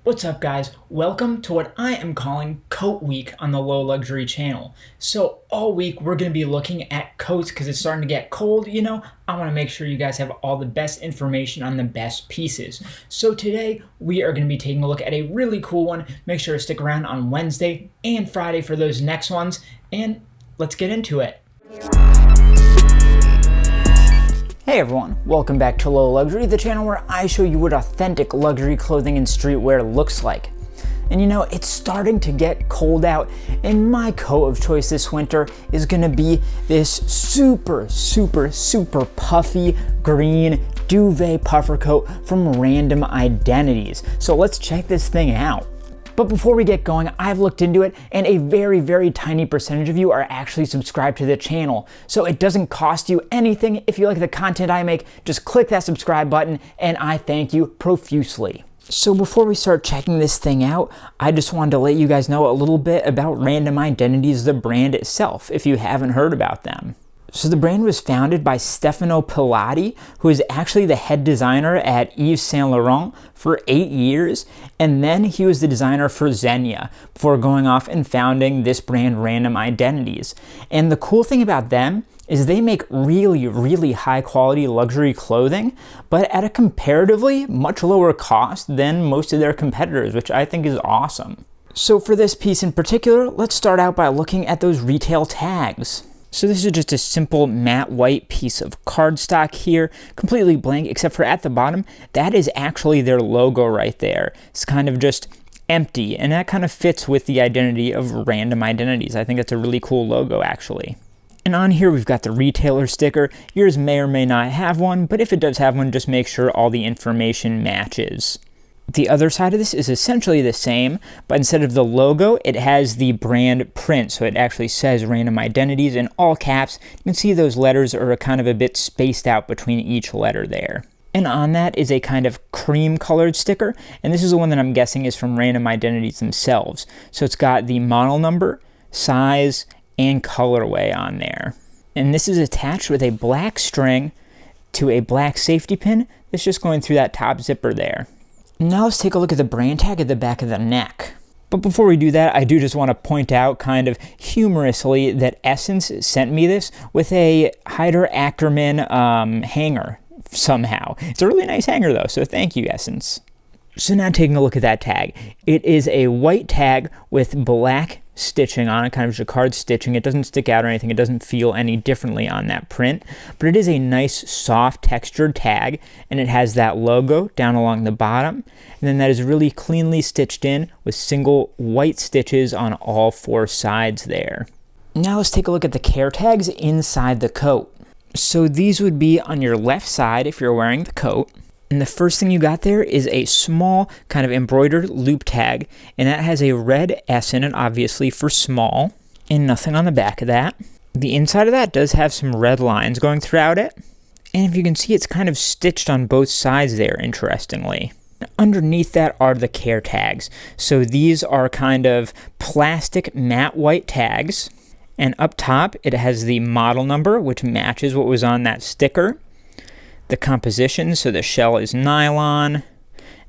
What's up guys, welcome to what I am calling Coat Week on the Low Luxury channel. So all week we're going to be looking at coats because it's starting to get cold, I want to make sure you guys have all the best information on the best pieces. So today we are going to be taking a look at a really cool one. Make sure to stick around on Wednesday and Friday for those next ones, and let's get into it. Hey everyone, welcome back to Low Luxury, the channel where I show you what authentic luxury clothing and streetwear looks like. And it's starting to get cold out, and my coat of choice this winter is gonna be this super puffy green duvet puffer coat from Random Identities. So let's check this thing out. But before we get going, I've looked into it, and a very tiny percentage of you are actually subscribed to the channel. So it doesn't cost you anything. If you like the content I make, just click that subscribe button, and I thank you profusely. So before we start checking this thing out, I just wanted to let you guys know a little bit about Random Identities, the brand itself, if you haven't heard about them. So the brand was founded by Stefano Pilati, who is actually the head designer at Yves Saint Laurent for 8 years, and then he was the designer for Zegna before going off and founding this brand Random Identities. And the cool thing about them is they make really high quality luxury clothing, but at a comparatively much lower cost than most of their competitors, which I think is awesome. So for this piece in particular, let's start out by looking at those retail tags. So this is just a simple matte white piece of cardstock here, completely blank, except for at the bottom, that is actually their logo right there. It's kind of just empty, and that kind of fits with the identity of Random Identities. I think it's a really cool logo, actually. And on here, we've got the retailer sticker. Yours may or may not have one, but if it does have one, just make sure all the information matches. The other side of this is essentially the same, but instead of the logo, it has the brand print. So it actually says Random Identities in all caps. You can see those letters are kind of a bit spaced out between each letter there. And on that is a kind of cream colored sticker. And this is the one that I'm guessing is from Random Identities themselves. So it's got the model number, size, and colorway on there. And this is attached with a black string to a black safety pin that's just going through that top zipper there. Now let's take a look at the brand tag at the back of the neck. But before we do that, I do just want to point out kind of humorously that Essence sent me this with a Hyder Ackerman hanger somehow. It's a really nice hanger though, so thank you, Essence. So now taking a look at that tag. It is a white tag with black stitching on it, kind of jacquard stitching. It doesn't stick out or anything. It doesn't feel any differently on that print, but it is a nice soft textured tag, and it has that logo down along the bottom, and then that is really cleanly stitched in with single white stitches on all four sides there. Now let's take a look at the care tags inside the coat. So these would be on your left side if you're wearing the coat. And the first thing you got there is a small kind of embroidered loop tag, and that has a red S in it, obviously for small, and nothing on the back of that. The inside of that does have some red lines going throughout it, and if you can see, it's kind of stitched on both sides there, interestingly. Underneath that are the care tags. So these are kind of plastic matte white tags, and up top it has the model number, which matches what was on that sticker. The composition, so the shell is nylon,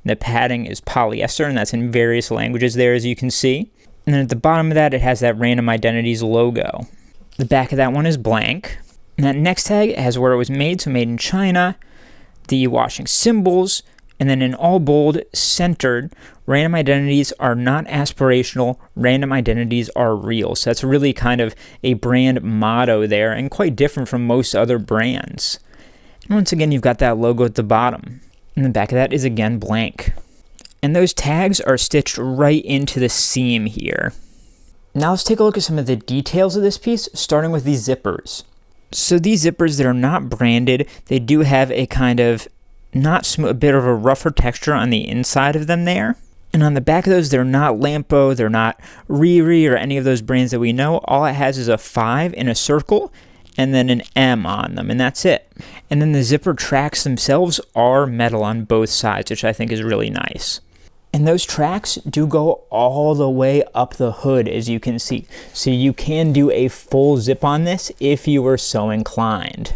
the padding is polyester, and that's in various languages there, as you can see. And then at the bottom of that, it has that Random Identities logo. The back of that one is blank. And that next tag has where it was made, so made in China, the washing symbols, and then in all bold, centered, Random Identities are not aspirational, Random Identities are real. So that's really kind of a brand motto there, and quite different from most other brands. Once again, you've got that logo at the bottom. And the back of that is again blank. And those tags are stitched right into the seam here. Now let's take a look at some of the details of this piece, starting with these zippers. So these zippers that are not branded, they do have a kind of a bit of a rougher texture on the inside of them there. And on the back of those, they're not Lampo, they're not Riri or any of those brands that we know. All it has is a 5 in a circle, and then an M on them, and that's it. And then the zipper tracks themselves are metal on both sides, which I think is really nice. And those tracks do go all the way up the hood, as you can see. So you can do a full zip on this if you were so inclined.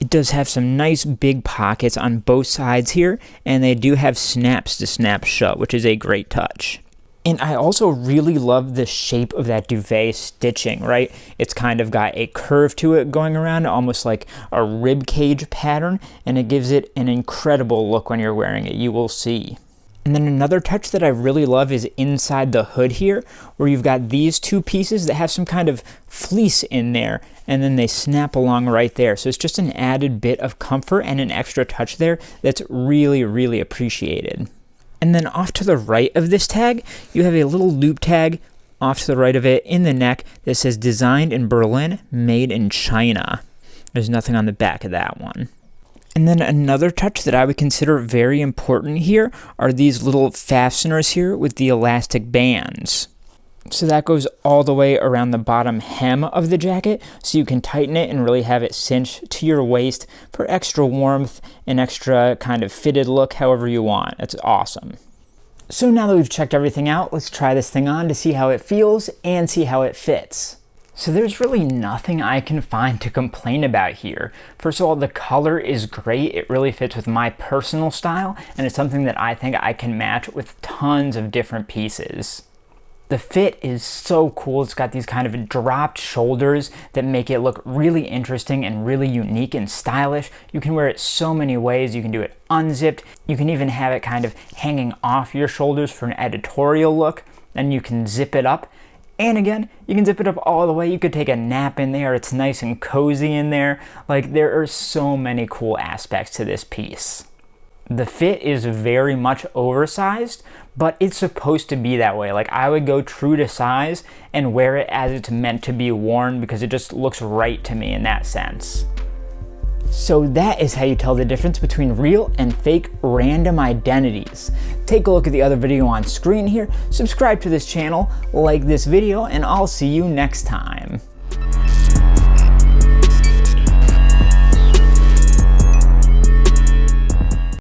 It does have some nice big pockets on both sides here, and they do have snaps to snap shut, which is a great touch. And I also really love the shape of that duvet stitching, right? It's kind of got a curve to it going around, almost like a rib cage pattern, and it gives it an incredible look when you're wearing it, you will see. And then another touch that I really love is inside the hood here, where you've got these two pieces that have some kind of fleece in there, and then they snap along right there. So it's just an added bit of comfort and an extra touch there that's really, really appreciated. And then off to the right of this tag, you have a little loop tag off to the right of it in the neck that says designed in Berlin, made in China. There's nothing on the back of that one. And then another touch that I would consider very important here are these little fasteners here with the elastic bands. So that goes all the way around the bottom hem of the jacket, so you can tighten it and really have it cinch to your waist for extra warmth and extra kind of fitted look, however you want. It's awesome. So now that we've checked everything out, let's try this thing on to see how it feels and see how it fits. So there's really nothing I can find to complain about here. First of all, the color is great. It really fits with my personal style, and it's something that I think I can match with tons of different pieces. The fit is so cool. It's got these kind of dropped shoulders that make it look really interesting and really unique and stylish. You can wear it so many ways. You can do it unzipped. You can even have it kind of hanging off your shoulders for an editorial look, and you can zip it up. And again, you can zip it up all the way. You could take a nap in there. It's nice and cozy in there. Like, there are so many cool aspects to this piece. The fit is very much oversized, but it's supposed to be that way. Like, I would go true to size and wear it as it's meant to be worn because it just looks right to me in that sense. So that is how you tell the difference between real and fake random identities. Take a look at the other video on screen here, subscribe to this channel, like this video, and I'll see you next time.